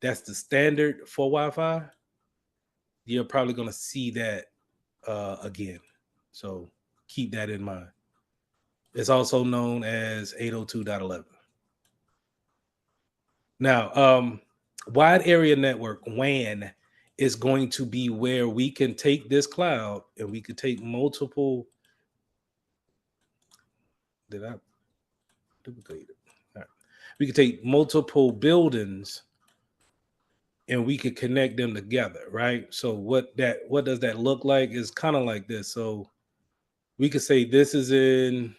that's the standard for Wi-Fi, you're probably going to see that again. So keep that in mind. It's also known as 802.11. Now, wide area network, WAN, is going to be where we can take this cloud and we could take multiple. Did I duplicate it? All right. We could take multiple buildings and we could connect them together, right? So what does that look like? Is kind of like this. So we could say this is in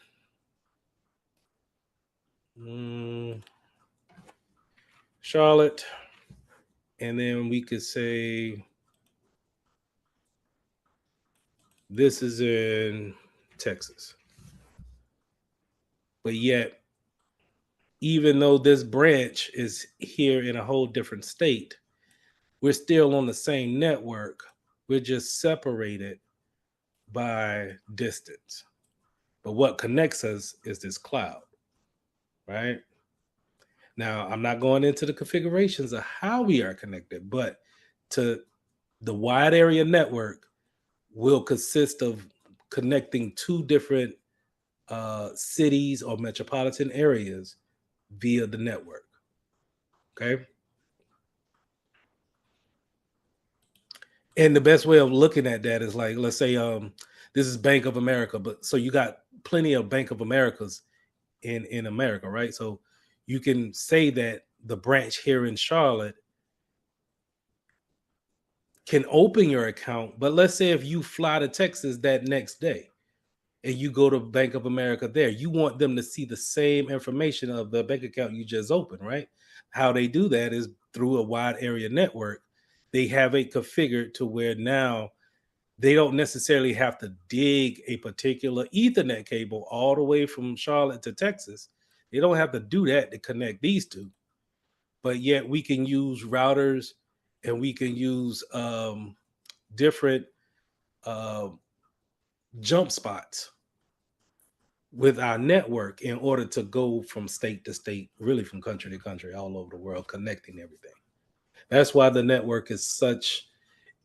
Charlotte, and then we could say this is in Texas. But yet, even though this branch is here in a whole different state, we're still on the same network. We're just separated by distance. But what connects us is this cloud, right? Now, I'm not going into the configurations of how we are connected, but to the wide area network will consist of connecting two different cities or metropolitan areas via the network. Okay. And the best way of looking at that is like, let's say this is Bank of America, but so you got plenty of Bank of Americas in America, right? So you can say that the branch here in Charlotte can open your account, but let's say if you fly to Texas that next day and you go to Bank of America there, you want them to see the same information of the bank account you just opened, right? How they do that is through a wide area network. They have it configured to where now they don't necessarily have to dig a particular Ethernet cable all the way from Charlotte to Texas. They don't have to do that to connect these two. But yet we can use routers and we can use different uh, jump spots with our network in order to go from state to state, really from country to country, all over the world, connecting everything. That's why the network is such,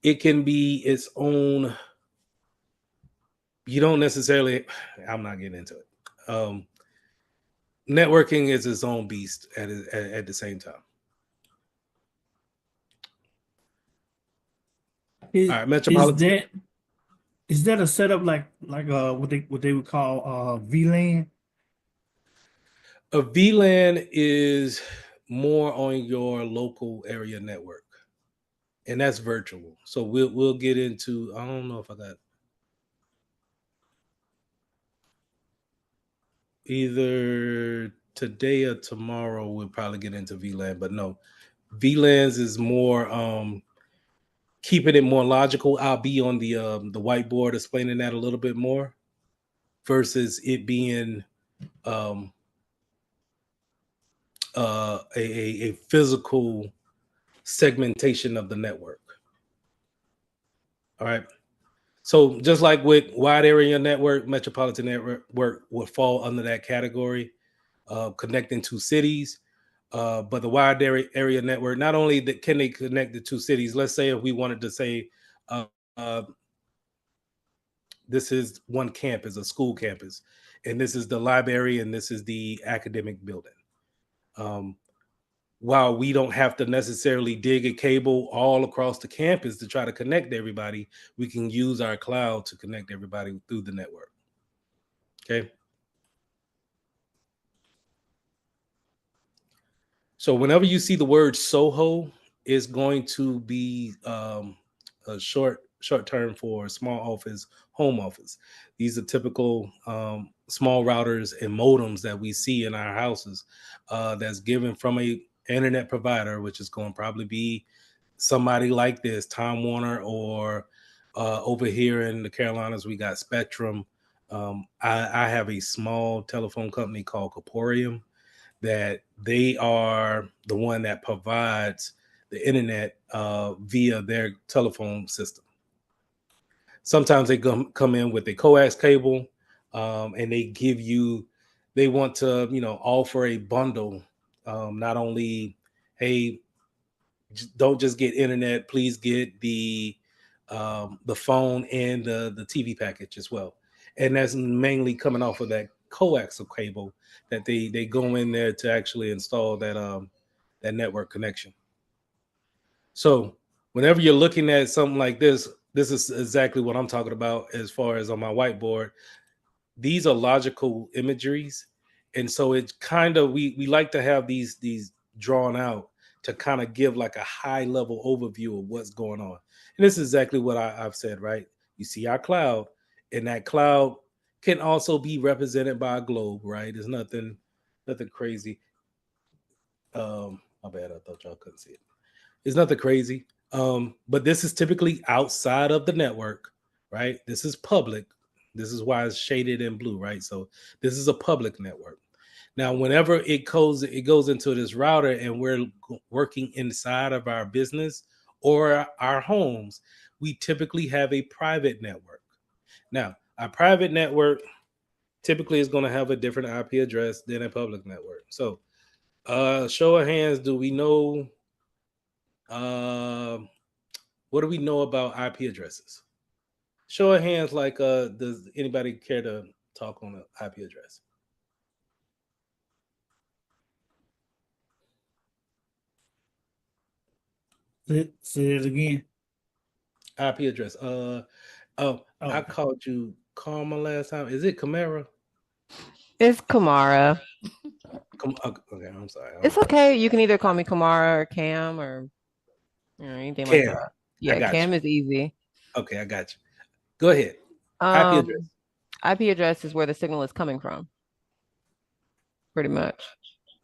it can be its own. You don't necessarily, I'm not getting into it. Networking is its own beast at the same time. Is, All right, is Metropolitan. that is that a setup like what they would call VLAN? A VLAN is more on your local area network, and that's virtual. So we'll get into. I don't know if I got either today or tomorrow. We'll probably get into VLAN, but no, VLANs is more keeping it more logical. I'll be on the whiteboard explaining that a little bit more versus it being um, a physical segmentation of the network. All right. So just like with wide area network, metropolitan network would fall under that category, connecting two cities. But the wide area network, not only that can they connect the two cities. Let's say if we wanted to say uh, uh, this is one campus, a school campus, and this is the library, and this is the academic building. Um, while we don't have to necessarily dig a cable all across the campus to try to connect everybody, we can use our cloud to connect everybody through the network. Okay. So whenever you see the word Soho, it's going to be a short term for small office, home office. These are typical small routers and modems that we see in our houses. That's given from a internet provider, which is going to probably be somebody like this, Time Warner, or over here in the Carolinas, we got Spectrum. I have a small telephone company called Corporium that they are the one that provides the internet via their telephone system. Sometimes they come in with a coax cable, and they give you, they want to, offer a bundle. Not only, hey, Don't just get internet. Please get the phone and the TV package as well. And that's mainly coming off of that coaxial cable that they go in there to actually install that network connection. So whenever you're looking at something like this is exactly what I'm talking about as far as on my whiteboard. These are logical imageries, and so it's kind of we like to have these drawn out to kind of give like a high level overview of what's going on. And this is exactly what I've said, right? You see our cloud, and that cloud can also be represented by a globe, right? There's nothing crazy. My bad, I thought y'all couldn't see it. It's nothing crazy. But this is typically outside of the network, right? This is public. This is why it's shaded in blue, right? So this is a public network. Now, whenever it goes into this router, and we're working inside of our business or our homes, we typically have a private network. Now, our private network typically is going to have a different IP address than a public network. So, show of hands, do we know? Uh, what do we know about IP addresses? Show of hands, like, does anybody care to talk on an IP address? Say it again. IP address. Oh, I Oh, called you Karma last time. Is it Camara? It's Kamara. Okay, I'm sorry. It's okay. You can either call me Kamara or Cam or anything like Cam. that. I Yeah, got Cam you. is easy. Okay, I got you. Go ahead. IP address. Um, IP address is where the signal is coming from, pretty much.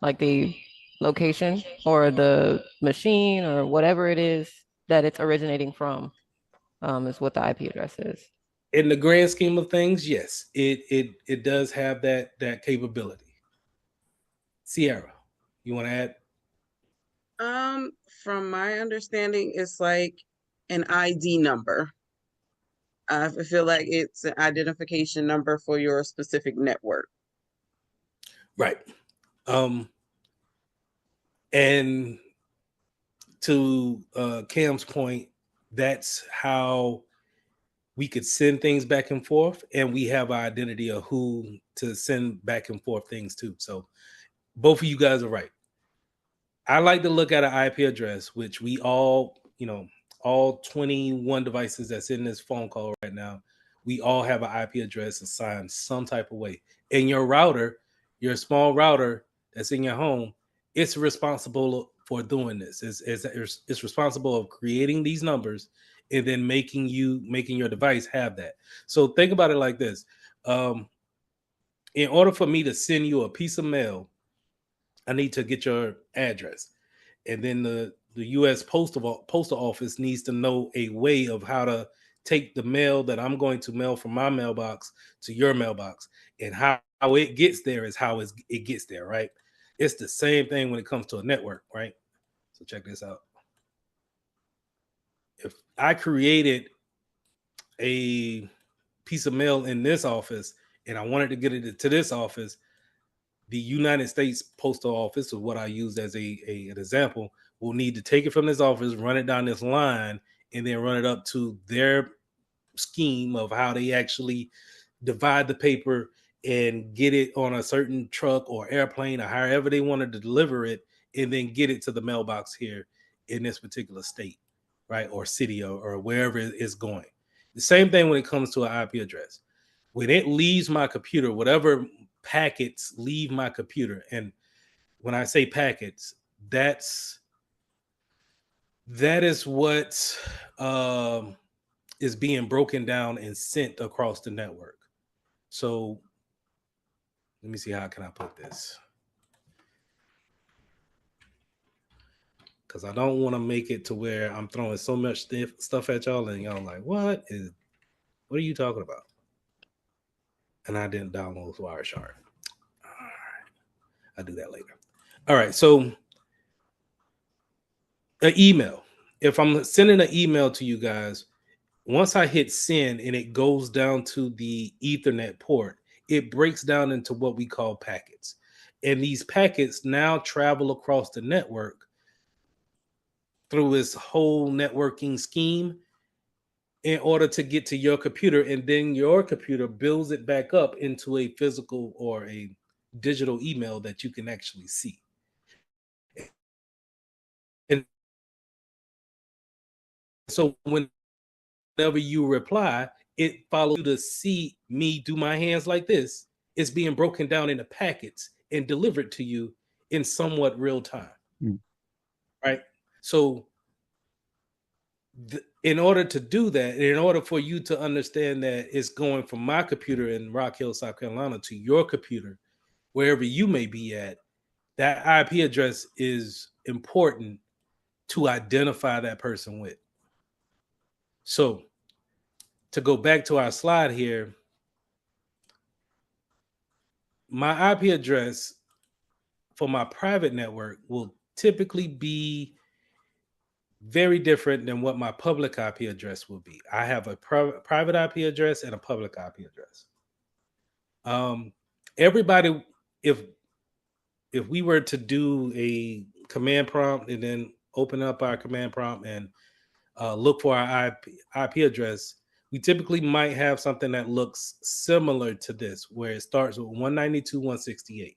Like the location or the machine or whatever it is that it's originating from, is what the IP address is. In the grand scheme of things, yes, it does have that capability. Sierra, you want to add? From my understanding, it's like an ID number. I feel like it's an identification number for your specific network. Right. And to Cam's point, that's how we could send things back and forth, and we have our identity of who to send back and forth things to. So both of you guys are right. I like to look at an IP address, which we all, all 21 devices that's in this phone call right now, we all have an IP address assigned some type of way. And your router, your small router that's in your home, it's responsible for doing this. It's responsible of creating these numbers and then making your device have that. So think about it like this. In order for me to send you a piece of mail, I need to get your address, and then the U.S. postal office needs to know a way of how to take the mail that I'm going to mail from my mailbox to your mailbox, and how it gets there is how it gets there, right? It's the same thing when it comes to a network, right? So check this out. If I created a piece of mail in this office and I wanted to get it to this office, the United States Postal Office, is what I used as an example, will need to take it from this office, run it down this line, and then run it up to their scheme of how they actually divide the paper and get it on a certain truck or airplane or however they wanted to deliver it, and then get it to the mailbox here in this particular state, right? Or city, or wherever it's going. The same thing when it comes to an IP address. When it leaves my computer, whatever packets leave my computer, and when I say packets, that is what is being broken down and sent across the network. So let me see, how can I put this, because I don't want to make it to where I'm throwing so much stuff at y'all and y'all like, what are you talking about? And I didn't download Wireshark. All right, I'll do that later. All right, so an email. If I'm sending an email to you guys, once I hit send and it goes down to the Ethernet port, it breaks down into what we call packets. And these packets now travel across the network through its whole networking scheme in order to get to your computer, and then your computer builds it back up into a physical or a digital email that you can actually see. And so whenever you reply, it follows you to see me do my hands like this. It's being broken down into packets and delivered to you in somewhat real time. Right? So in order to do that, in order for you to understand that it's going from my computer in Rock Hill, South Carolina to your computer, wherever you may be at, that IP address is important to identify that person with. So to go back to our slide here, my IP address for my private network will typically be very different than what my public IP address will be. I have a private IP address and a public IP address. Everybody, if we were to do a command prompt and then open up our command prompt and look for our IP address, we typically might have something that looks similar to this, where it starts with 192.168.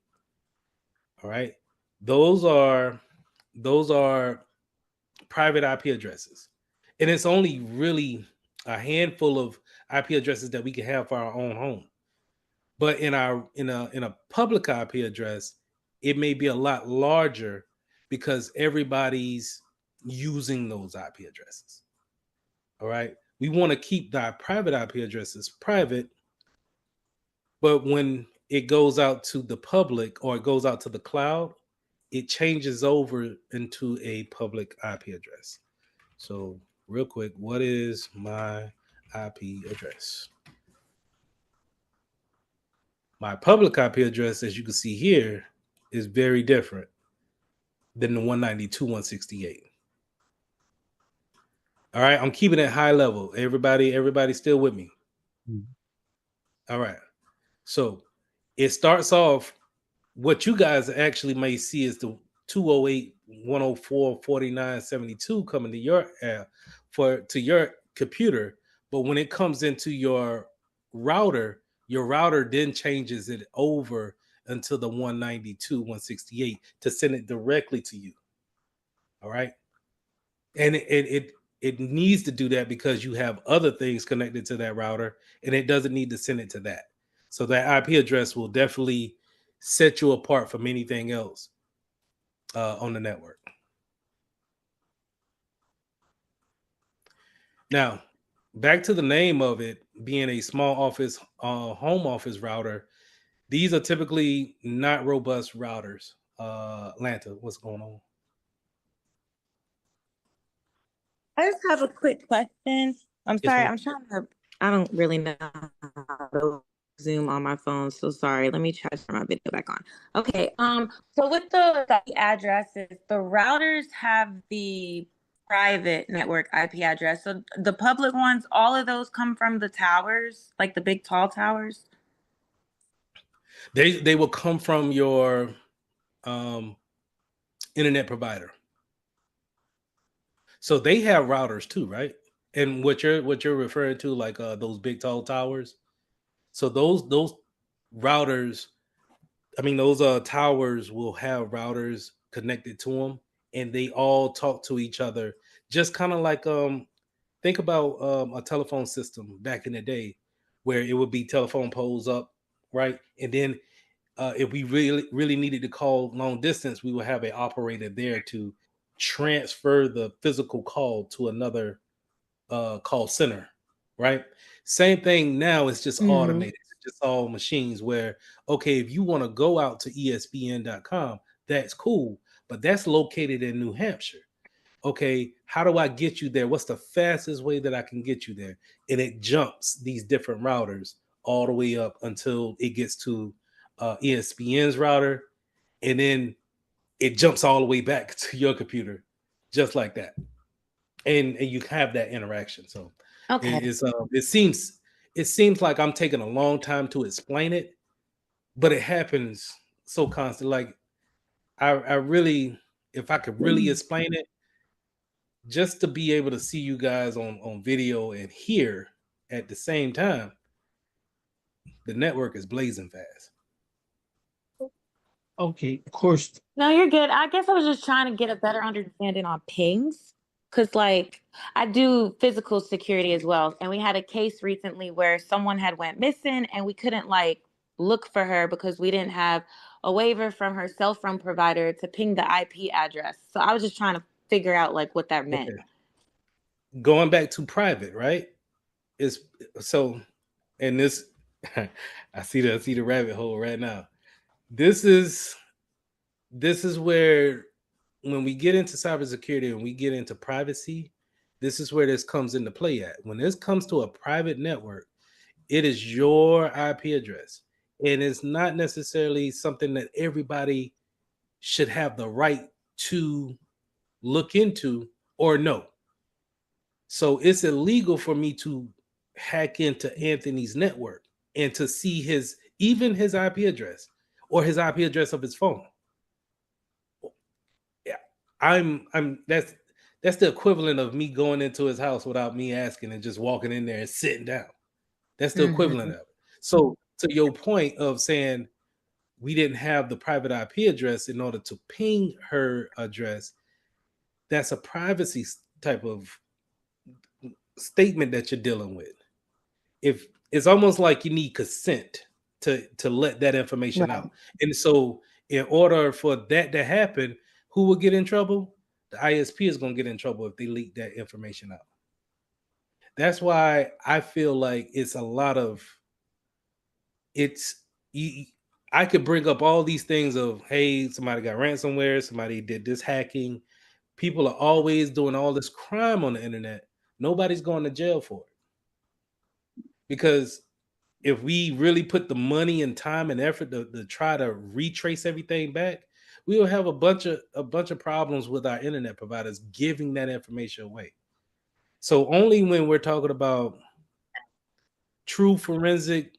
All right, those are private IP addresses, and it's only really a handful of IP addresses that we can have for our own home. But in a public IP address, it may be a lot larger because everybody's using those IP addresses. All right, we want to keep the private IP addresses private, but when it goes out to the public or it goes out to the cloud, it changes over into a public IP address. So real quick, what is my IP address? My public IP address, as you can see here, is very different than the 192.168. All right, I'm keeping it high level. Everybody still with me? All right. So it starts off, what you guys actually may see is the 208.104.49.72 coming to your to your computer. But when it comes into your router then changes it over until the 192.168 to send it directly to you. All right. And it needs to do that because you have other things connected to that router, and it doesn't need to send it to that. So that IP address will definitely set you apart from anything else on the network. Now, back to the name of it being a small office, home office router. These are typically not robust routers. Atlanta, what's going on? I just have a quick question. I'm sorry, ma'am. I'm trying to, I don't really know how to Zoom on my phone, so sorry. Let me try to turn my video back on. Okay, so with the addresses, the routers have the private network IP address. So the public ones, all of those come from the towers, like the big tall towers? They will come from your internet provider. So they have routers too, right? And what you're referring to, like those big tall towers. So those routers, I mean, those towers will have routers connected to them, and they all talk to each other. Just kind of like think about a telephone system back in the day, where it would be telephone poles up, right? And then if we really needed to call long distance, we would have an operator there to transfer the physical call to another call center, right? Same thing now, it's just automated. It's just all machines where, okay, if you want to go out to espn.com, that's cool, but that's located in New Hampshire. Okay, how do I get you there? What's the fastest way that I can get you there? And it jumps these different routers all the way up until it gets to ESPN's router, and then it jumps all the way back to your computer, just like that. And you have that interaction. So Okay. it seems like I'm taking a long time to explain it, but it happens so constant. Like I really, if I could really explain it, just to be able to see you guys on video and hear at the same time, the network is blazing fast. Okay, of course. No, you're good. I guess I was just trying to get a better understanding on pings. Cause like I do physical security as well. And we had a case recently where someone had went missing and we couldn't like look for her because we didn't have a waiver from her cell phone provider to ping the IP address. So I was just trying to figure out like what that meant. Okay. Going back to private, right? Is so, and this I see the rabbit hole right now. This is where, when we get into cybersecurity and we get into privacy, this is where this comes into play at. When this comes to a private network, it is your IP address. And it's not necessarily something that everybody should have the right to look into or know. So it's illegal for me to hack into Anthony's network and to see even his IP address or his IP address of his phone. Yeah, that's the equivalent of me going into his house without me asking and just walking in there and sitting down. That's the equivalent of it. So to your point of saying we didn't have the private IP address in order to ping her address, that's a privacy type of statement that you're dealing with. If it's almost like you need consent to let that information out. And so in order for that to happen, who will get in trouble? The ISP is going to get in trouble if they leak that information out. That's why I feel like it's a lot of I could bring up all these things of, hey, somebody got ransomware, somebody did this hacking. People are always doing all this crime on the internet. Nobody's going to jail for it. Because if we really put the money and time and effort to try to retrace everything back, we will have a bunch of problems with our internet providers giving that information away. So only when we're talking about true forensic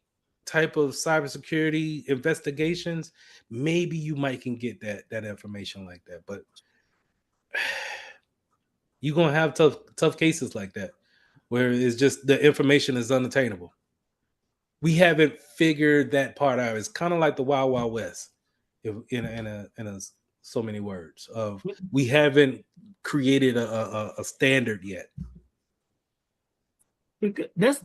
type of cybersecurity investigations, maybe you might can get that information like that. But you're gonna have tough cases like that where it's just the information is unattainable. We haven't figured that part out. It's kind of like the Wild Wild West, in a so many words of we haven't created a standard yet. That was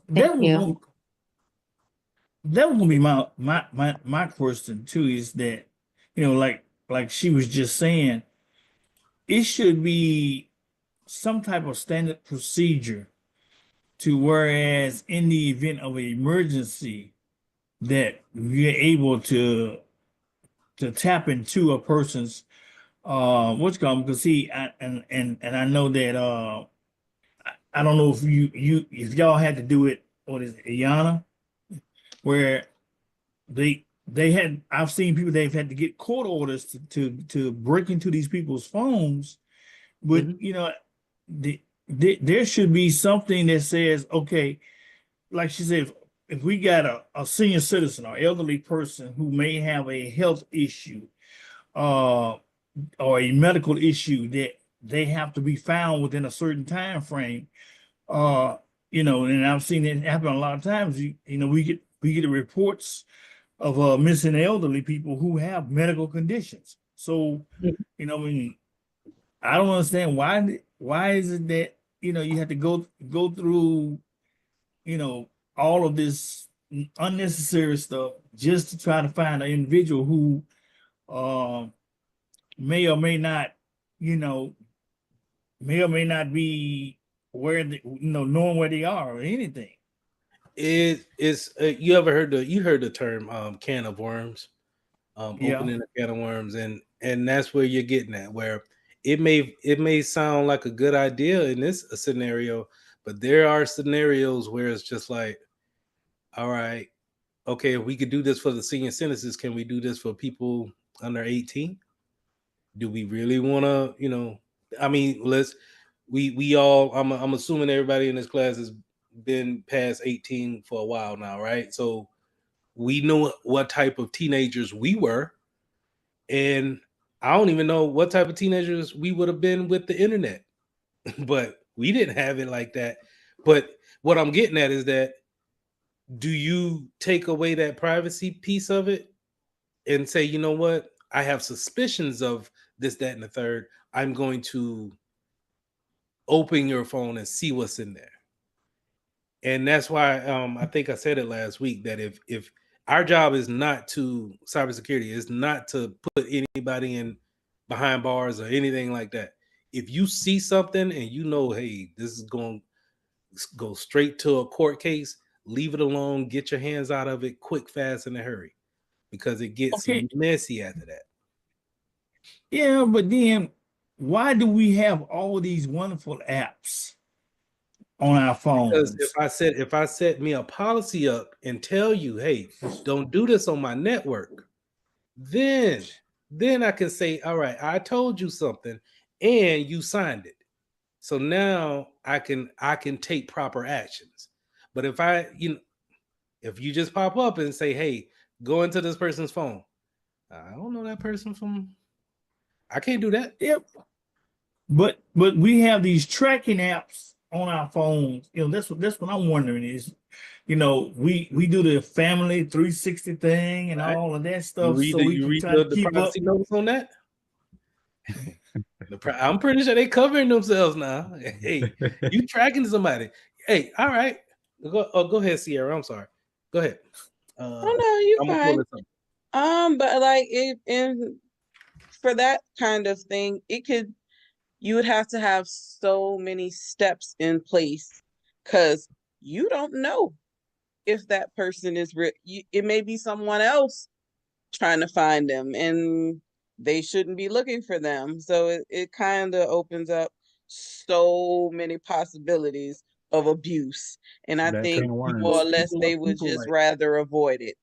gonna be my question too. Is that, like she was just saying, it should be some type of standard procedure to whereas in the event of an emergency that we're able to tap into a person's what's called, because and I know that I don't know if if y'all had to do it, what is it, Iana, where they had, I've seen people, they've had to get court orders to break into these people's phones, but there should be something that says, okay, like she said, if we got a senior citizen or elderly person who may have a health issue or a medical issue that they have to be found within a certain time frame, and I've seen it happen a lot of times. We get the reports of missing elderly people who have medical conditions. So, I mean, I don't understand why is it that you have to go through all of this unnecessary stuff just to try to find an individual who may or may not be where knowing where they are or anything. It is you heard the term can of worms, opening a can of worms, and that's where you're getting at, where it may sound like a good idea in this scenario, but there are scenarios where it's just like, all right, okay, if we could do this for the senior citizens, can we do this for people under 18? Do we really want to, I mean, we all, I'm assuming everybody in this class has been past 18 for a while now, right? So we know what type of teenagers we were, and I don't even know what type of teenagers we would have been with the internet. but we didn't have it like that. But what I'm getting at is that, do you take away that privacy piece of it and say, you know what, I have suspicions of this, that, and the third. I'm going to open your phone and see what's in there. And that's why I think I said it last week, that if our job is not to cybersecurity, is not to put anybody in behind bars or anything like that. If you see something and you know, hey, this is going to go straight to a court case, leave it alone, get your hands out of it quick, fast, in a hurry, because it gets Okay. messy after that. Yeah, but then why do we have all these wonderful apps on our phones? Because if I set me a policy up and tell you, hey, don't do this on my network, then I can say, all right, I told you something and you signed it. So now I can take proper actions. But if if you just pop up and say, hey, go into this person's phone, I don't know that person from, I can't do that. Yep. But we have these tracking apps on our phones. That's what I'm wondering is, we do the family 360 thing and Right. all of that You stuff, read so the, we can try to the keep up. privacy notice on that? I'm pretty sure they covering themselves now. Hey, you tracking somebody? Hey, all right. Go ahead, Sierra. I'm sorry. Go ahead. Oh no, you're I'm gonna fine. pull this up. But like for that kind of thing, you would have to have so many steps in place, because you don't know if that person is it may be someone else trying to find them, and they shouldn't be looking for them. So it kind of opens up so many possibilities of abuse, and I think more or less they would just rather avoid it.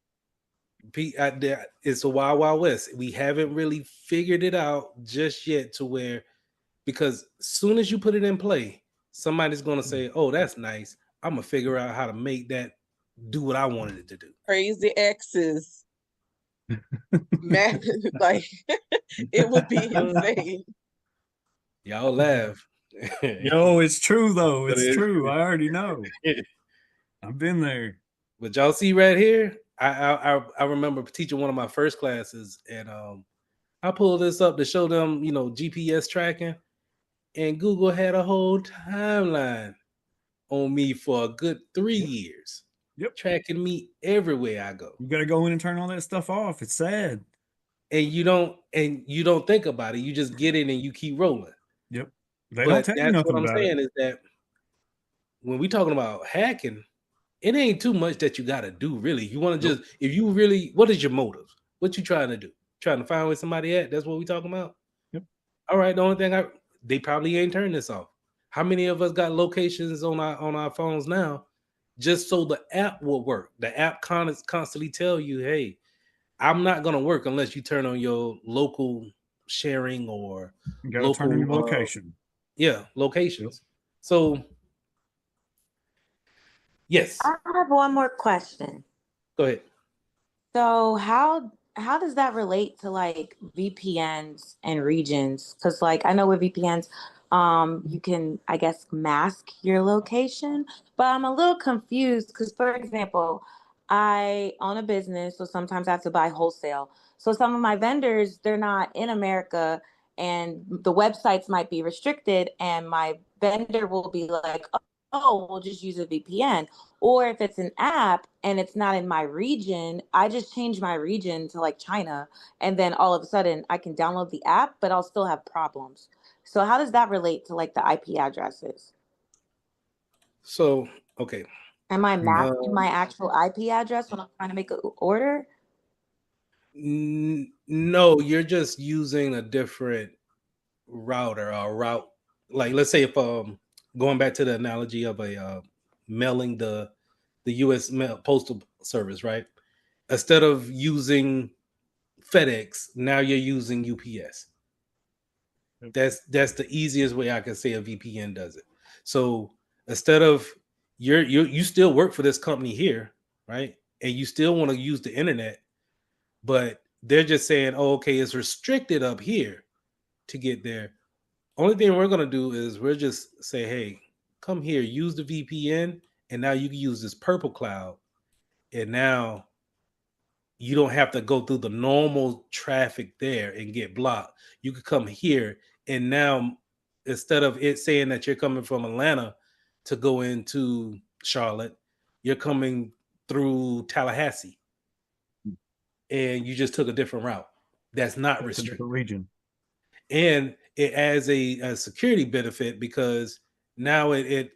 It's a wild, wild west. We haven't really figured it out just yet, to where, because as soon as you put it in play, somebody's going to say, oh, that's nice, I'm gonna figure out how to make that do what I wanted it to do. Crazy exes. Man, like it would be insane. Y'all laugh. Yo, it's true though. But It's it's true. true. I already know. I've been there. But y'all see right here, I remember teaching one of my first classes, and I pulled this up to show them, GPS tracking, and Google had a whole timeline on me for a good 3 years. Yep. Tracking me everywhere I go. You got to go in and turn all that stuff off. It's sad. And you don't think about it. You just get in and you keep rolling. Yep. They don't tell you nothing what I'm about saying it. is that when we talking about hacking, it ain't too much that you got to do, really. You want to just, if you really, what is your motive? What you trying to do? Trying to find where somebody at? That's what we talking about? Yep. All right, the only thing they probably ain't turned this off. How many of us got locations on our phones now just so the app will work? The app constantly tell you, hey, I'm not going to work unless you turn on your local sharing or you got to turn on your location. Locations. Yep. So, yes. I have one more question. Go ahead. So how does that relate to like VPNs and regions? Because like I know with VPNs, you can, I guess, mask your location, but I'm a little confused because, for example, I own a business, so sometimes I have to buy wholesale. So some of my vendors, they're not in America, and the websites might be restricted, and my vendor will be like, oh, we'll just use a VPN. Or if it's an app and it's not in my region, I just change my region to like China, and then all of a sudden I can download the app, but I'll still have problems. So how does that relate to like the IP addresses? So, okay. Am I masking my actual IP address when I'm trying to make an order? No, you're just using a different router or route. Like, let's say if going back to the analogy of a mailing the U.S. Postal Service, right? Instead of using FedEx, now you're using UPS. That's the easiest way I can say a VPN does it. So instead of you still work for this company here, right? And you still want to use the internet, but they're just saying, oh, okay, it's restricted up here to get there. only thing we're gonna do is we're just say, hey, come here, use the VPN, and now you can use this purple cloud, and now you don't have to go through the normal traffic there and get blocked. You could come here, and now instead of it saying that you're coming from Atlanta to go into Charlotte, you're coming through Tallahassee, and you just took a different route. That's not It's a restricted. different region. And it adds a security benefit because now it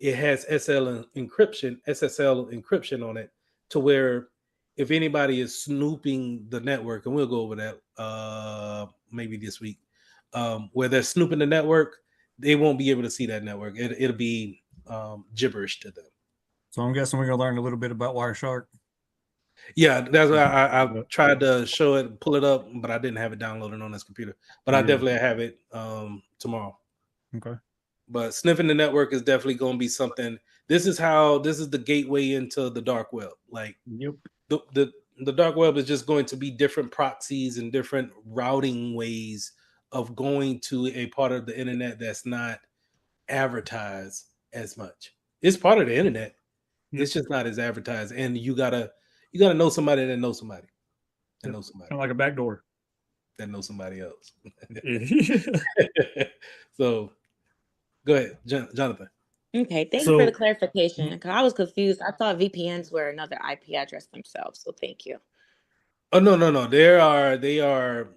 has SSL encryption on it, to where if anybody is snooping the network, and we'll go over that maybe this week, where they're snooping the network, they won't be able to see that network. It'll be gibberish to them. So I'm guessing we're gonna learn a little bit about Wireshark. Yeah, that's why I tried to show it, pull it up, but I didn't have it downloaded on this computer. But I definitely have it tomorrow. Okay. But sniffing the network is definitely going to be something. This is the gateway into the dark web. Like, Yep. The dark web is just going to be different proxies and different routing ways of going to a part of the internet that's not advertised as much. It's part of the internet. It's just not as advertised, and you gotta know somebody that knows somebody that knows somebody Kind of like a back door. that knows somebody else. So go ahead, Jonathan. Okay, thank you So- for the clarification, because I was confused. I thought VPNs were another IP address themselves, so thank you. Oh no. They are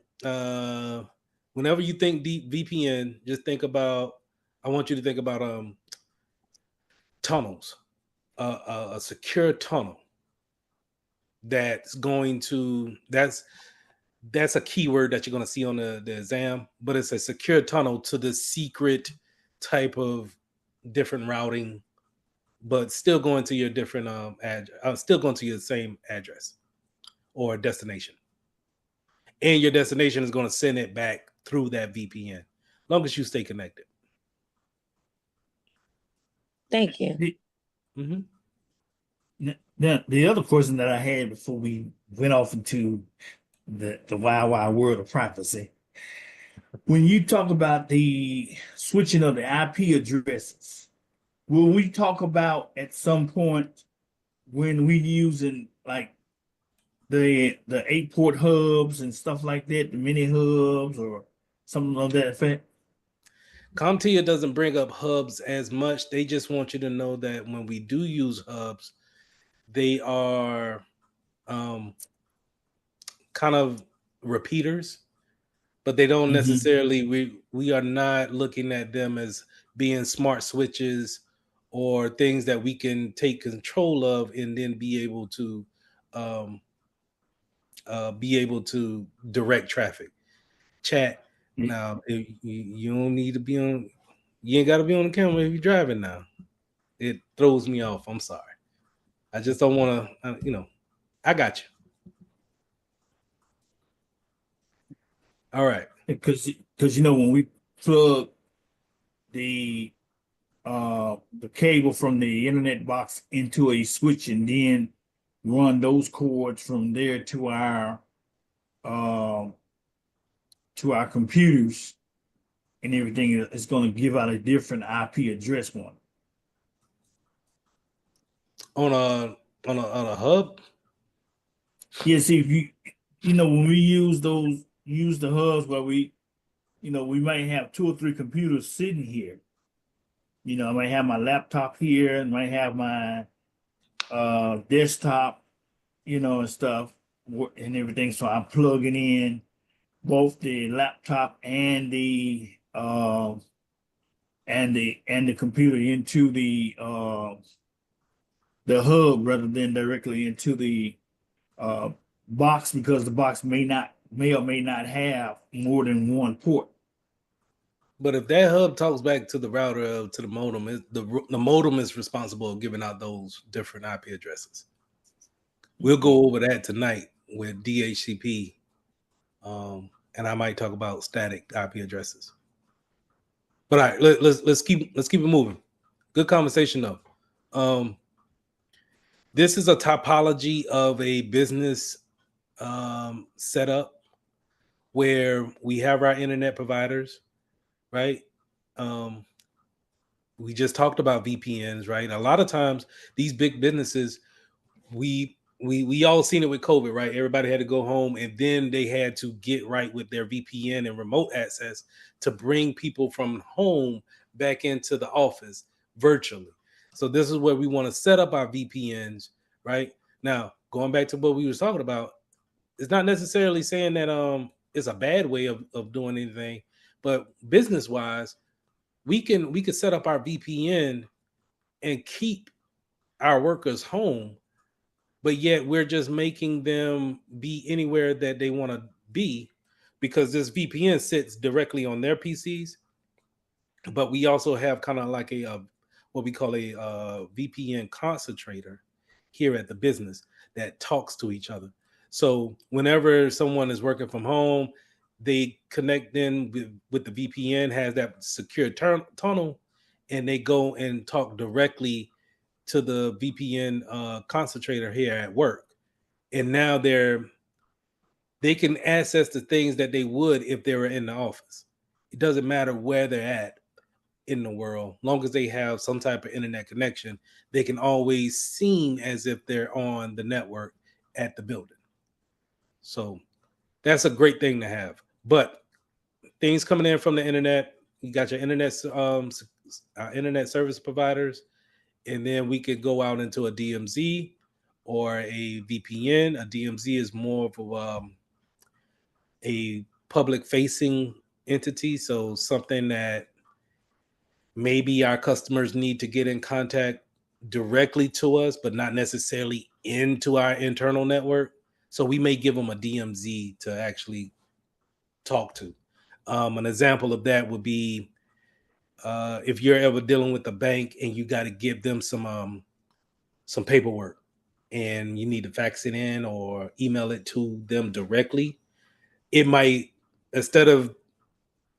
whenever you think deep VPN, just think about, I want you to think about tunnels. A secure tunnel that's a keyword that you're going to see on the exam, but it's a secure tunnel to the secret type of different routing, but still going to your different still going to your same address or destination, and your destination is going to send it back through that VPN, as long as you stay connected. Thank you. Mm-hmm. Now, the other question that I had before we went off into the wild world of privacy, when you talk about the switching of the IP addresses, will we talk about at some point when we using like the 8-port hubs and stuff like that, the mini hubs or something of that effect? CompTIA doesn't bring up hubs as much. They just want you to know that when we do use hubs, they are kind of repeaters, but they don't necessarily, we are not looking at them as being smart switches or things that we can take control of and then be able to direct traffic. Chat. Now, if you don't need to be on, you ain't got to be on the camera if you're driving now. It throws me off. I'm sorry. I just don't want to, I got you. All right. Because when we plug the cable from the internet box into a switch and then run those cords from there to our computers and everything, is going to give out a different IP address one. On a hub? Yeah, see, if when we use the hubs where we might have 2 or 3 computers sitting here. I might have my laptop here and might have my desktop, and stuff and everything. So I'm plugging in both the laptop and the computer into the hub rather than directly into the box, because the box may or may not have more than one port. But if that hub talks back to the router, to the modem, the modem is responsible for giving out those different IP addresses. We'll go over that tonight with DHCP, and I might talk about static IP addresses. But all right, let's keep it moving. Good conversation though. This is a topology of a business setup where we have our internet providers, right? We just talked about VPNs, right? A lot of times these big businesses, we all seen it with COVID, right? Everybody had to go home, and then they had to get right with their VPN and remote access to bring people from home back into the office virtually. So this is where we want to set up our VPNs, right? Now, going back to what we were talking about, it's not necessarily saying that it's a bad way of doing anything, but business wise, we could set up our VPN and keep our workers home, but yet we're just making them be anywhere that they want to be because this VPN sits directly on their PCs. But we also have kind of like a what we call a VPN concentrator here at the business that talks to each other. So whenever someone is working from home, they connect in with the VPN, has that secure tunnel, and they go and talk directly to the VPN concentrator here at work. And now they can access the things that they would if they were in the office. It doesn't matter where they're at in the world, long as they have some type of internet connection, they can always seem as if they're on the network at the building. So that's a great thing to have. But things coming in from the internet, you got your internet service providers, and then we could go out into a DMZ or a VPN. A DMZ is more of a public facing entity, so something that maybe our customers need to get in contact directly to us, but not necessarily into our internal network. So we may give them a DMZ to actually talk to. An example of that would be if you're ever dealing with a bank and you got to give them some paperwork and you need to fax it in or email it to them directly. It might, instead of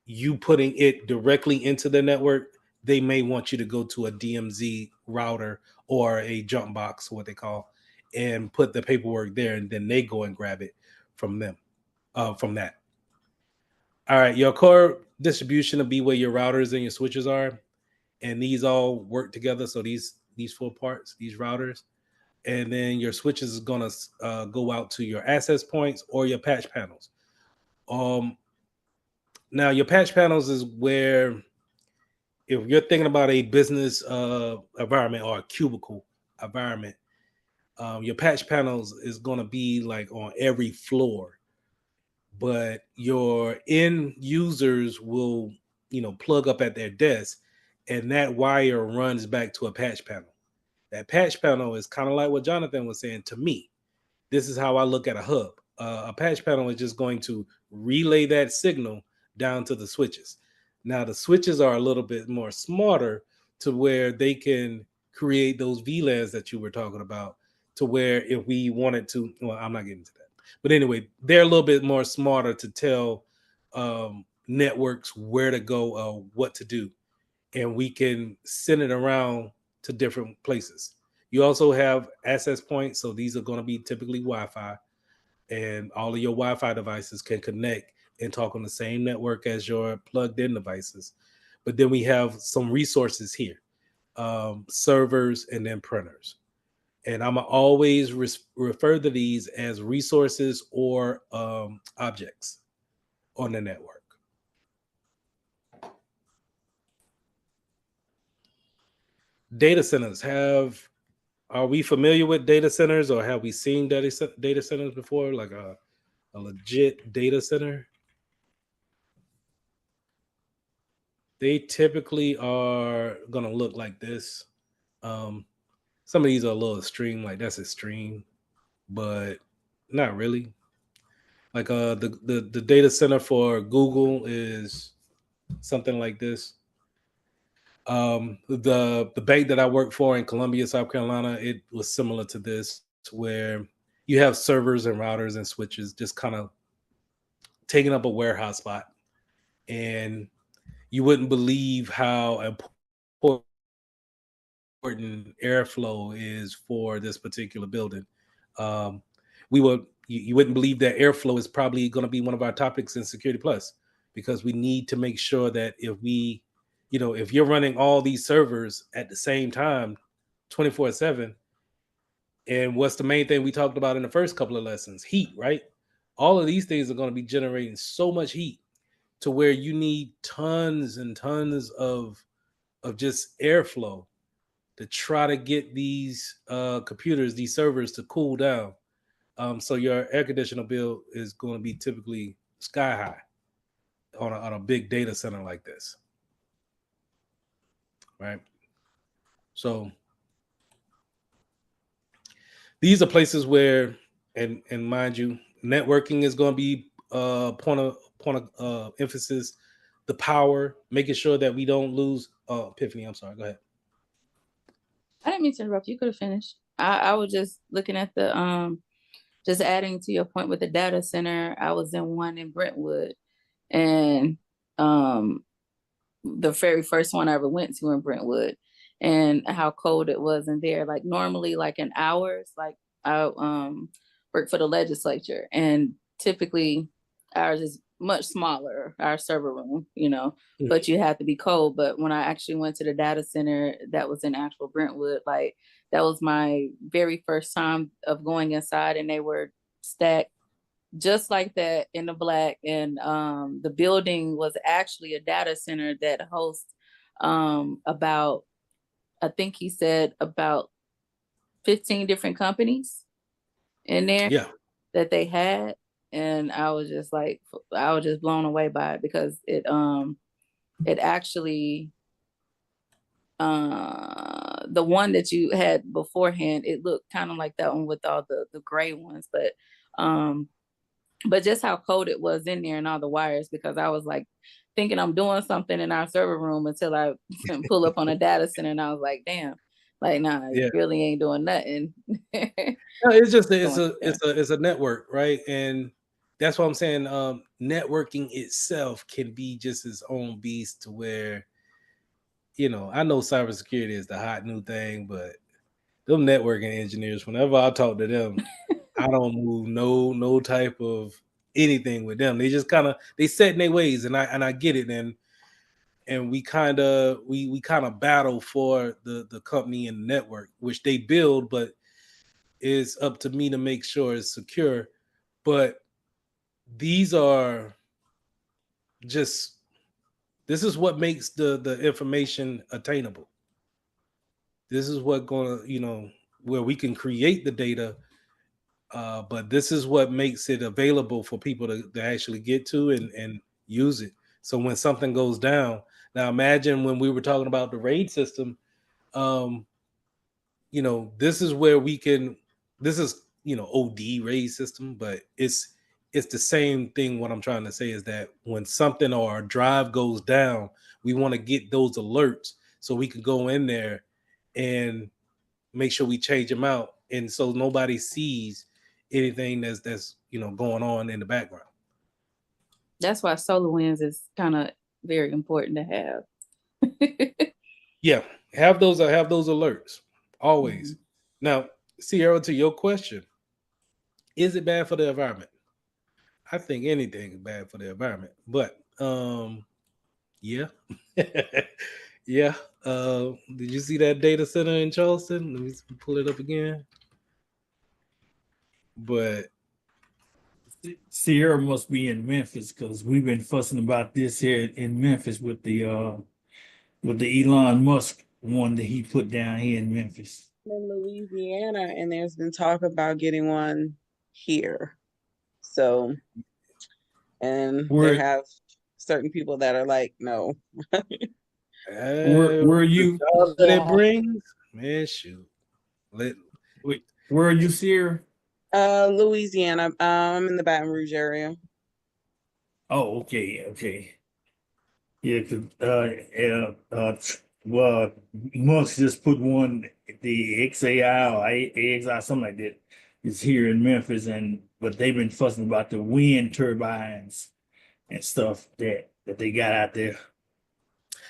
you putting it directly into the network, they may want you to go to a DMZ router or a jump box, what they call, and put the paperwork there, and then they go and grab it from them, from that. All right, your core distribution will be where your routers and your switches are, and these all work together. So these 4 parts, these routers, and then your switches is gonna go out to your access points or your patch panels. Now your patch panels is where, if you're thinking about a business environment or a cubicle environment, your patch panels is going to be like on every floor, but your end users will, plug up at their desk, and that wire runs back to a patch panel. That patch panel is kind of like what Jonathan was saying to me. This is how I look at a hub. A patch panel is just going to relay that signal down to the switches. Now, the switches are a little bit more smarter to where they can create those VLANs that you were talking about, to where if we wanted to, well, I'm not getting to that. But anyway, they're a little bit more smarter to tell networks where to go, what to do. And we can send it around to different places. You also have access points. So these are going to be typically Wi-Fi, and all of your Wi-Fi devices can connect and talk on the same network as your plugged in devices. But then we have some resources here, servers and then printers. And I'm always refer to these as resources or objects on the network. Data centers are we familiar with data centers, or have we seen data centers before, like a legit data center? They typically are going to look like this. Some of these are a little extreme, like that's extreme, but not really. Like the data center for Google is something like this. The bank that I worked for in Columbia, South Carolina, it was similar to this, where you have servers and routers and switches just kind of taking up a warehouse spot, and you wouldn't believe how important airflow is for this particular building. You wouldn't believe that airflow is probably going to be one of our topics in Security Plus, because we need to make sure that if we, if you're running all these servers at the same time, 24/7, and what's the main thing we talked about in the first couple of lessons? Heat, right? All of these things are going to be generating so much heat to where you need tons and tons of just airflow to try to get these computers, these servers to cool down. So your air conditioner bill is going to be typically sky high on a big data center like this, right? So these are places where, and mind you, networking is going to be point of emphasis. The power, making sure that we don't lose. Epiphany, I'm sorry. Go ahead. I didn't mean to interrupt. You could have finished. I was just looking at the just adding to your point with the data center. I was in one in Brentwood, and the very first one I ever went to in Brentwood, and how cold it was in there. Like normally, like in hours, like I work for the legislature, and typically ours is much smaller, our server room, but you have to be cold. But when I actually went to the data center that was in actual Brentwood, like that was my very first time of going inside, and they were stacked just like that in the black. And the building was actually a data center that hosts about, I think he said about 15 different companies in there that they had. And I was just blown away by it, because it actually, the one that you had beforehand, it looked kind of like that one with all the gray ones, but just how cold it was in there and all the wires, because I was like thinking I'm doing something in our server room until I pull up on a data center, and I was like, damn, like, nah, you really ain't doing nothing. No, it's just it's a network, right? And that's what I'm saying. Networking itself can be just its own beast, to where, I know cybersecurity is the hot new thing, but them networking engineers, whenever I talk to them, I don't move no type of anything with them. They just they set in their ways, and I get it, and we kind of battle for the company and the network which they build, but it's up to me to make sure it's secure. But these are just, this is what makes the information attainable. This is what where we can create the data, but this is what makes it available for people to actually get to and use it. So when something goes down, now imagine when we were talking about the RAID system, this is where this is, OD RAID system, but it's the same thing. What I'm trying to say is that when something or a drive goes down, we want to get those alerts so we can go in there and make sure we change them out, and so nobody sees anything that's going on in the background. That's why SolarWinds is kind of very important to have. Yeah, have those alerts always. Mm-hmm. Now, Sierra, to your question, is it bad for the environment? I think anything is bad for the environment, but yeah. Yeah. Did you see that data center in Charleston? Let me pull it up again. But Sierra must be in Memphis, because we've been fussing about this here in Memphis with the Elon Musk one that he put down here in Memphis. In Louisiana, and there's been talk about getting one here. So, and there have certain people that are like, no. Where are you? That it brings, man, shoot. Wait, where are you, Sierra? Louisiana. I'm in the Baton Rouge area. Oh, okay. Yeah, well, Musk just put one, the XAI or AXI, something like that, is here in Memphis, but they've been fussing about the wind turbines and stuff that they got out there.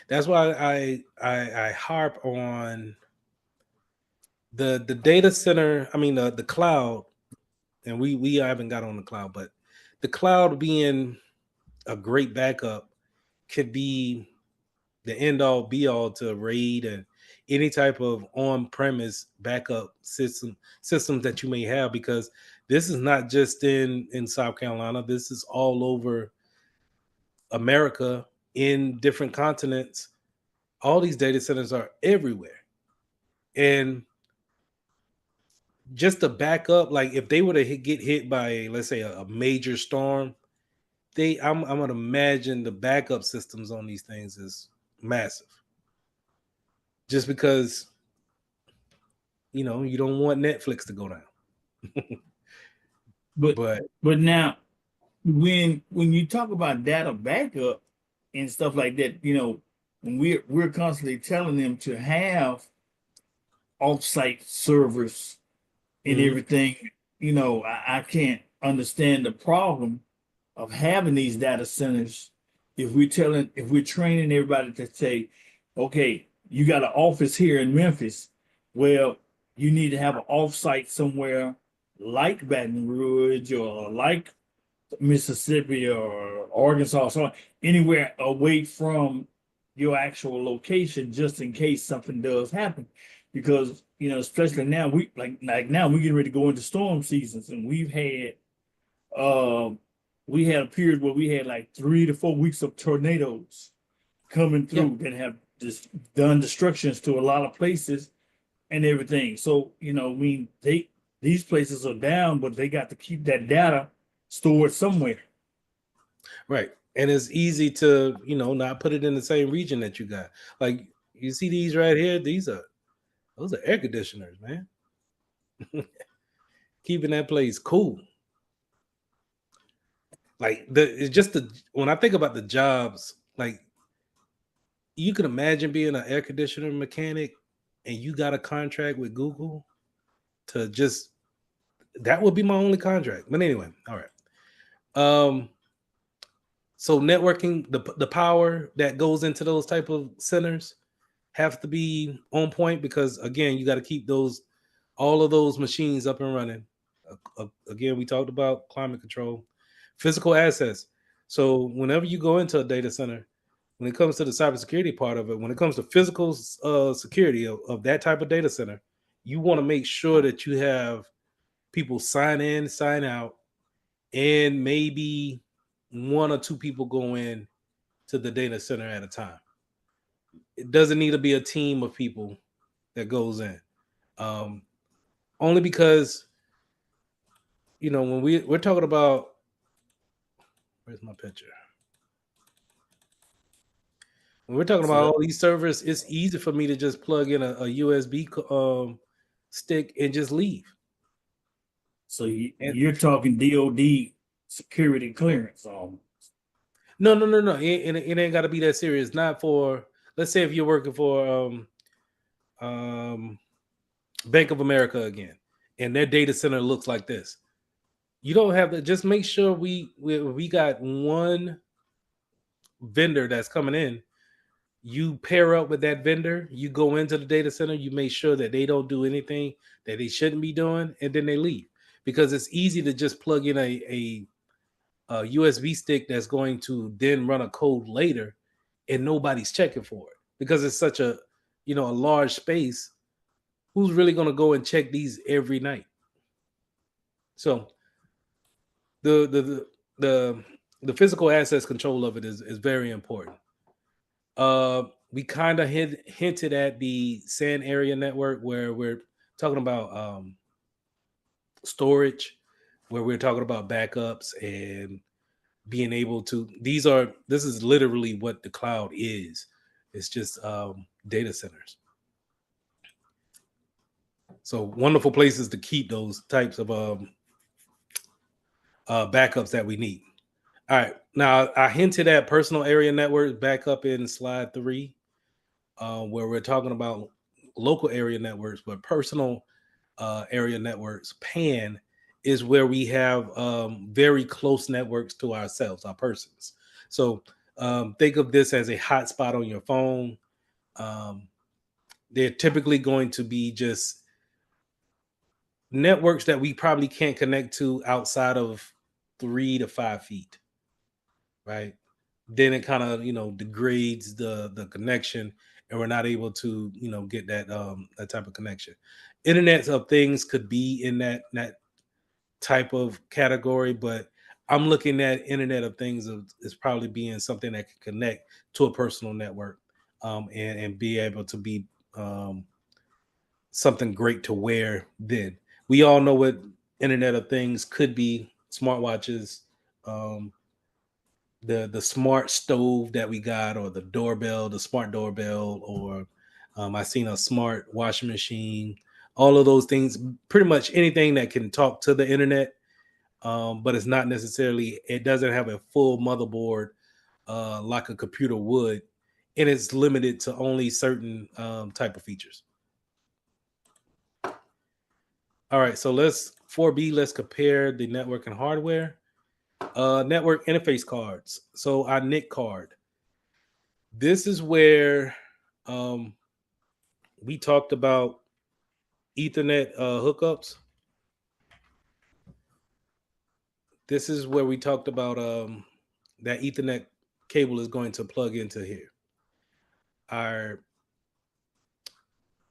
That's why I harp on the data center. I mean the cloud, and we haven't got on the cloud, but the cloud being a great backup could be the end all be all to RAID and any type of on-premise backup systems that you may have, because this is not just in South Carolina. This is all over America, in different continents. All these data centers are everywhere. And just to back up, like if they were to get hit by, let's say, a major storm, I'm gonna imagine the backup systems on these things is massive. Just because, you know, you don't want Netflix to go down. But now, when you talk about data backup and stuff like that, you know, when we're constantly telling them to have offsite servers and everything, you know, I can't understand the problem of having these data centers if we're training everybody to say, okay, you got an office here in Memphis. Well, you need to have an offsite somewhere like Baton Rouge or like Mississippi or Arkansas, so anywhere away from your actual location, just in case something does happen. Because you know, especially now, we like now we're getting ready to go into storm seasons, and we had a period where we had like 3 to 4 weeks of tornadoes coming through that have just done destructions to a lot of places and everything. So you know, I mean, these places are down, but they got to keep that data stored somewhere. Right. And it's easy to, you know, not put it in the same region that you got. Like you see these right here, those are air conditioners, man. Keeping that place cool. Like when I think about the jobs, like you can imagine being an air conditioner mechanic and you got a contract with Google to just, that would be my only contract. But anyway, all right. So networking, the power that goes into those type of centers have to be on point, because again, you got to keep all of those machines up and running. Again, we talked about climate control, physical assets. So whenever you go into a data center, when it comes to the cybersecurity part of it, when it comes to physical security of that type of data center, you want to make sure that you have people sign in, sign out, and maybe 1 or 2 people go in to the data center at a time. It doesn't need to be a team of people that goes in. Only because, you know, when we're talking about, where's my picture? When we're talking about all these servers, it's easy for me to just plug in a USB stick and just leave. So you're talking DoD security clearance on? No. It ain't got to be that serious. Not for, let's say if you're working for Bank of America again, and their data center looks like this. You don't have to, just make sure we got one vendor that's coming in. You pair up with that vendor, you go into the data center, you make sure that they don't do anything that they shouldn't be doing, and then they leave. Because it's easy to just plug in a USB stick that's going to then run a code later, and nobody's checking for it because it's such a, you know, a large space. Who's really going to go and check these every night? So the physical assets control of it is very important. We kind of hinted at the SAN area network, where we're talking about storage, where we're talking about backups and being able to, this is literally what the cloud is. It's just data centers. So wonderful places to keep those types of backups that we need. All right. Now I hinted at personal area networks back up in slide 3, where we're talking about local area networks, but personal area networks, PAN, is where we have very close networks to ourselves, our persons. So think of this as a hotspot on your phone. They're typically going to be just networks that we probably can't connect to outside of 3 to 5 feet. right? Then it kind of degrades the connection, and we're not able to get that type of connection. Internet of things could be in that type of category, but I'm looking at Internet of Things as probably being something that can connect to a personal network, and be able to be something great to wear. Then we all know what Internet of Things could be: smartwatches, um, the smart stove that we got, or the doorbell, the smart doorbell, or I seen a smart washing machine. All of those things, pretty much anything that can talk to the internet, but it's not necessarily. It doesn't have a full motherboard like a computer would, and it's limited to only certain type of features. All right, so let's 4B. Let's compare the network and hardware. Network interface cards. So our NIC card. This is where we talked about Ethernet hookups. This is where we talked about that Ethernet cable is going to plug into here.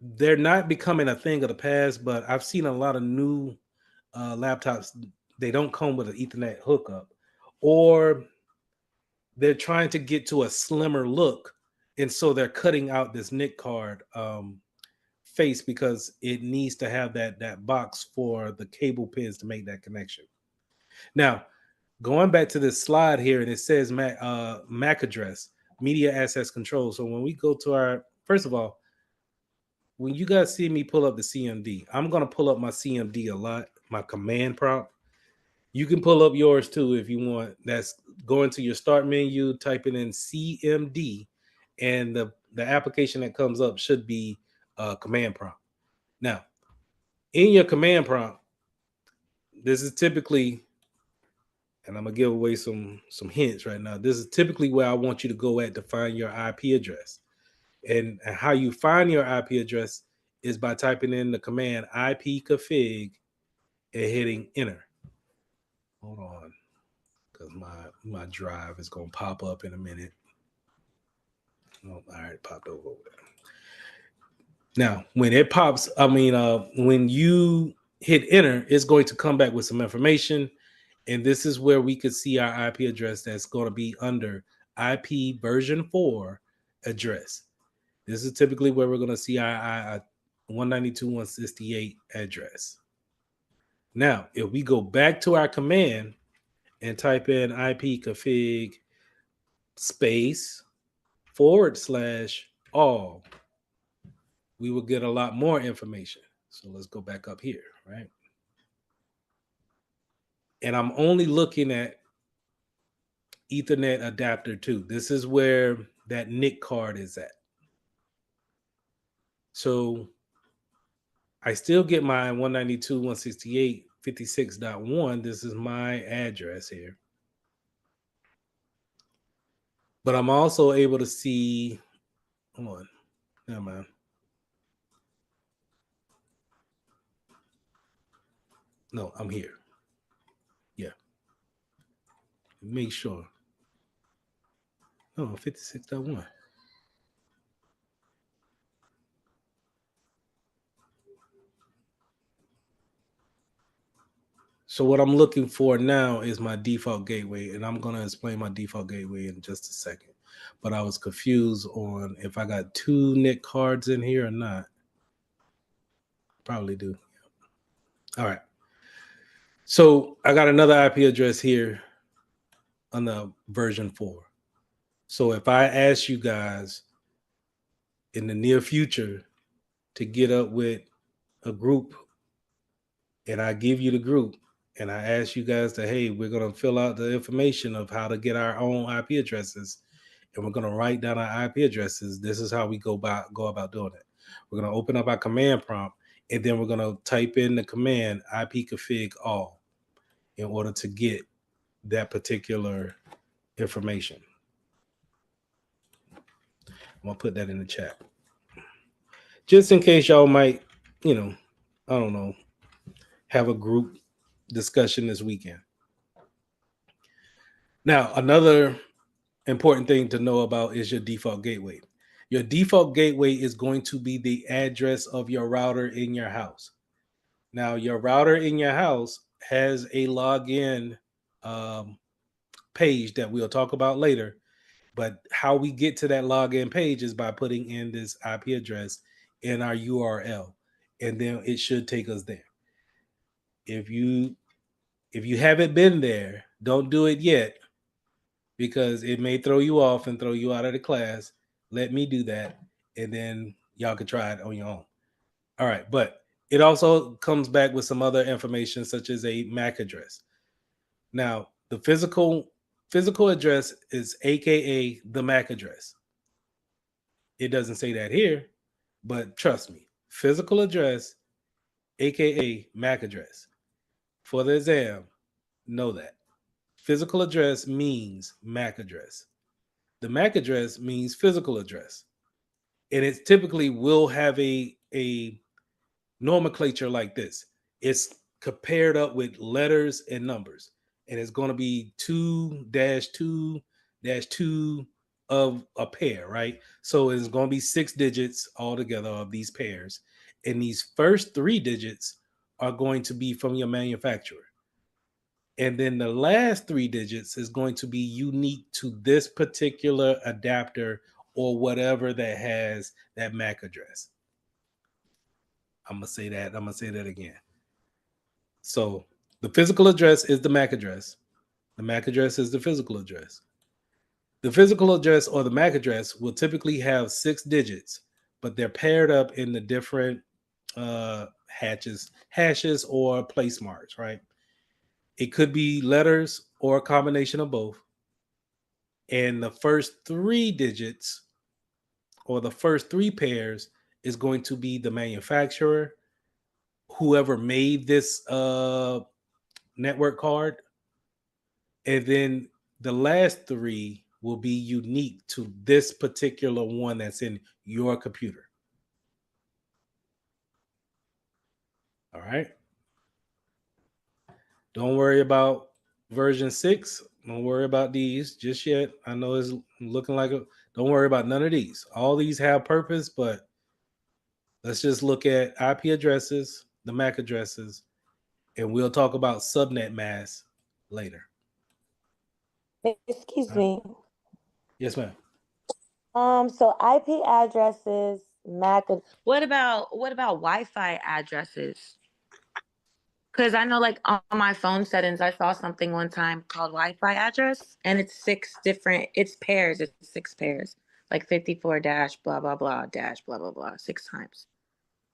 They're not becoming a thing of the past, but I've seen a lot of new laptops. They don't come with an Ethernet hookup, or they're trying to get to a slimmer look, and so they're cutting out this NIC card face because it needs to have that box for the cable pins to make that connection. Now, going back to this slide here, and it says MAC address, media access control. So when we go to our, first of all, when you guys see me pull up the CMD, I'm going to pull up my CMD a lot, my command prompt. You can pull up yours too if you want. That's going to your start menu, typing in CMD, and the application that comes up should be command prompt. Now, in your command prompt, this is typically, and I'm gonna give away some hints right now. This is typically where I want you to go at to find your IP address. And how you find your IP address is by typing in the command ipconfig and hitting enter. Hold on, because my drive is gonna pop up in a minute. Oh, all right, popped over there. Now, when it pops, when you hit enter, it's going to come back with some information. And this is where we could see our IP address that's going to be under IP version 4 address. This is typically where we're going to see our 192.168 address. Now, if we go back to our command and type in ipconfig space /all, we will get a lot more information. So let's go back up here, right? And I'm only looking at Ethernet adapter 2. This is where that NIC card is at. So I still get my 192.168.56.1. This is my address here. But I'm also able to see, hold on, never mind. No, I'm here. Yeah. Make sure. Oh, 56.1. So what I'm looking for now is my default gateway, and I'm going to explain my default gateway in just a second. But I was confused on if I got 2 NIC cards in here or not. Probably do. All right. So I got another IP address here on the version 4. So if I ask you guys in the near future to get up with a group, and I give you the group, and I ask you guys to, hey, we're going to fill out the information of how to get our own IP addresses, and we're going to write down our IP addresses. This is how we go about doing it. We're going to open up our command prompt, and then we're going to type in the command ipconfig all in order to get that particular information. I'm going to put that in the chat. Just in case y'all might, I don't know, have a group discussion this weekend. Now, another important thing to know about is your default gateway. Your default gateway is going to be the address of your router in your house. Now, your router in your house has a login page that we'll talk about later. But how we get to that login page is by putting in this IP address in our URL, and then it should take us there. If you haven't been there, don't do it yet because it may throw you off and throw you out of the class. Let me do that, and then y'all can try it on your own. All right, but it also comes back with some other information such as a MAC address. Now, the physical address is AKA the MAC address. It doesn't say that here, but trust me, physical address, AKA MAC address. For the exam, know that. Physical address means MAC address. The MAC address means physical address. And it typically will have a nomenclature like this. It's paired up with letters and numbers. And it's going to be 2-2-2 of a pair, right? So it's going to be 6 digits altogether of these pairs. And these first 3 digits are going to be from your manufacturer. And then the last 3 digits is going to be unique to this particular adapter or whatever that has that MAC address. I'm going to say that again. So the physical address is the MAC address. The MAC address is the physical address. The physical address or the MAC address will typically have 6 digits, but they're paired up in the different hashes or place marks, right? It could be letters or a combination of both. And the first 3 digits or the first 3 pairs is going to be the manufacturer, whoever made this network card. And then the last 3 will be unique to this particular one that's in your computer. All right. Don't worry about version 6. Don't worry about these just yet. I know it's looking like don't worry about none of these. All these have purpose, but let's just look at IP addresses, the MAC addresses, and we'll talk about subnet masks later. Excuse me. Yes, ma'am. So IP addresses, MAC. What about Wi-Fi addresses? Because I know, like on my phone settings, I saw something one time called Wi-Fi address, and it's 6 different. It's pairs. It's 6 pairs, like 54 dash blah blah blah dash blah blah blah 6 times.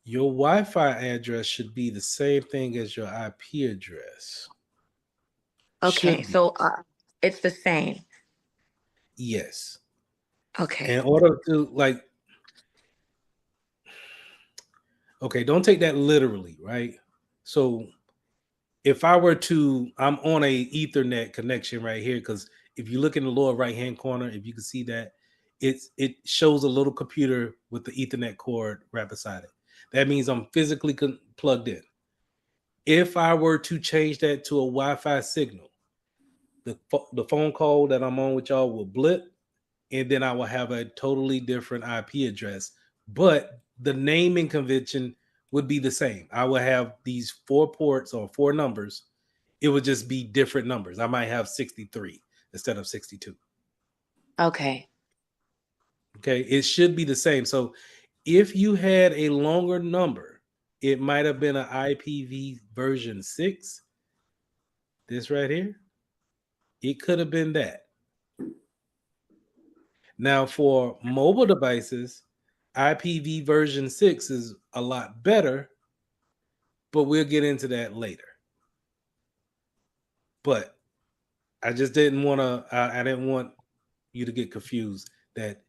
Your Wi-Fi address should be the same thing as your IP address. Okay, so it's the same. Yes. Okay. In order to okay, don't take that literally, right? So if I were to, I'm on a Ethernet connection right here, because if you look in the lower right-hand corner, if you can see that, it shows a little computer with the Ethernet cord right beside it. That means I'm physically plugged in. If I were to change that to a Wi-Fi signal, the phone call that I'm on with y'all will blip, and then I will have a totally different IP address, but the naming convention would be the same. I will have these 4 ports or 4 numbers. It would just be different numbers. I might have 63 instead of 62. Okay. Okay, it should be the same. So if you had a longer number, it might have been an IPv version 6. This right here, it could have been that. Now, for mobile devices, IPv version 6 is a lot better, but we'll get into that later. But I just didn't want to, I didn't want you to get confused that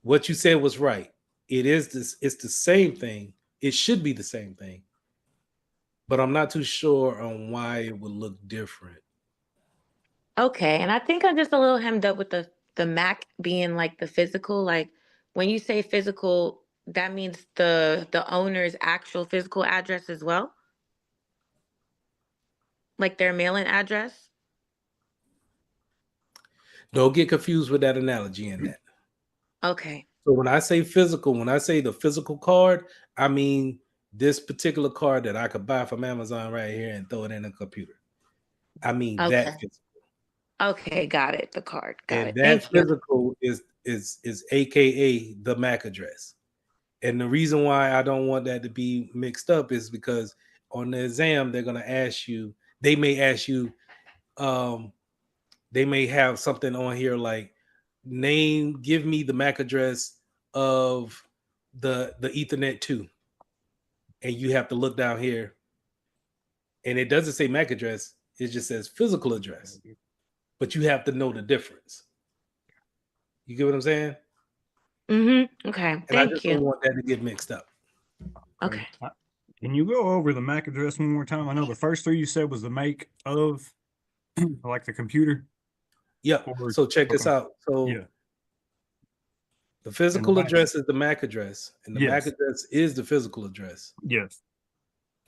what you said was right. It's the same thing. It should be the same thing, but I'm not too sure on why it would look different. Okay, and I think I'm just a little hemmed up with the MAC being like the physical. Like when you say physical, that means the owner's actual physical address as well, like their mailing address. Don't get confused with that analogy in that. Okay. So when I say physical, when I say the physical card, I mean this particular card that I could buy from Amazon right here and throw it in a computer. I mean Okay. that physical. Okay, got it. The card. Got And it. that Thank you. physical is AKA the MAC address. And the reason why I don't want that to be mixed up is because on the exam, they're going to ask you, they may ask you, they may have something on here like give me the MAC address of the Ethernet 2. And you have to look down here. And it doesn't say MAC address, it just says physical address. But you have to know the difference. You get what I'm saying? Mm-hmm. Okay. And I Thank just you. don't want that to get mixed up. Okay. Can you go over the MAC address one more time? I know the first three you said was the make of, like the computer. Yeah. So check this out. So Yeah. the physical address is the MAC address, and the MAC Yes. address is the physical address. Yes.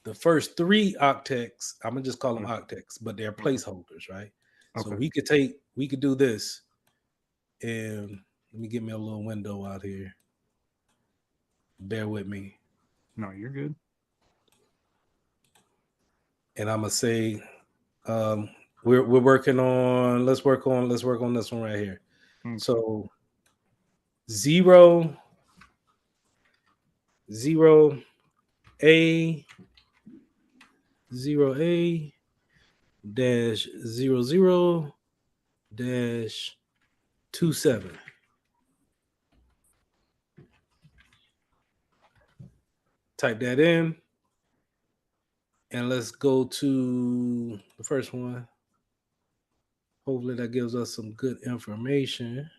The first three octets, I'm gonna just call them octets, but they're placeholders, right? So we could do this, and let me get me a little window out here. Bear with me. No, you're good. And I'm gonna say, we're working on. Let's work on this one right here. Okay. So 0 A 0A dash 00 dash 27. Type that in. And let's go to the first one. Hopefully that gives us some good information.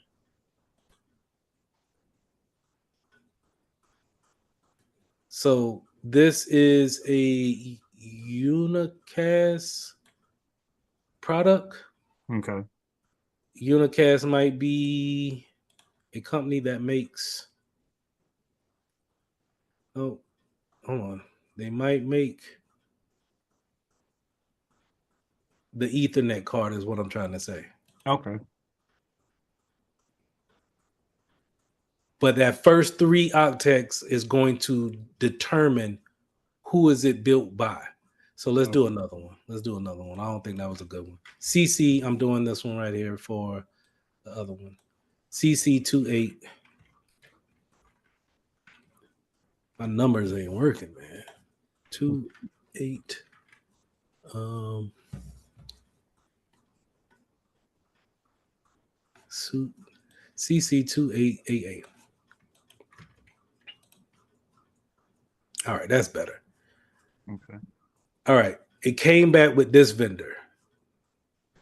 So this is a unicast product. Okay. Unicast might be a company that makes. Oh, hold on. They might make the Ethernet card, is what I'm trying to say. Okay. But that first three octets is going to determine who is it built by. So let's do another one. I don't think that was a good one. CC, I'm doing this one right here for the other one. CC28. My numbers ain't working, man. 28. CC2888. All right, that's better. Okay. All right. It came back with this vendor,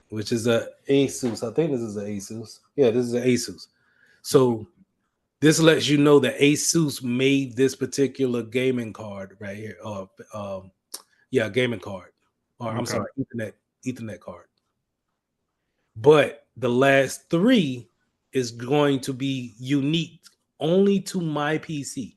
which is a Asus. I think this is an Asus. Yeah, this is an Asus. So this lets you know that Asus made this particular gaming card right here. Gaming card. Or I'm sorry, Ethernet card. But the last three is going to be unique only to my PC.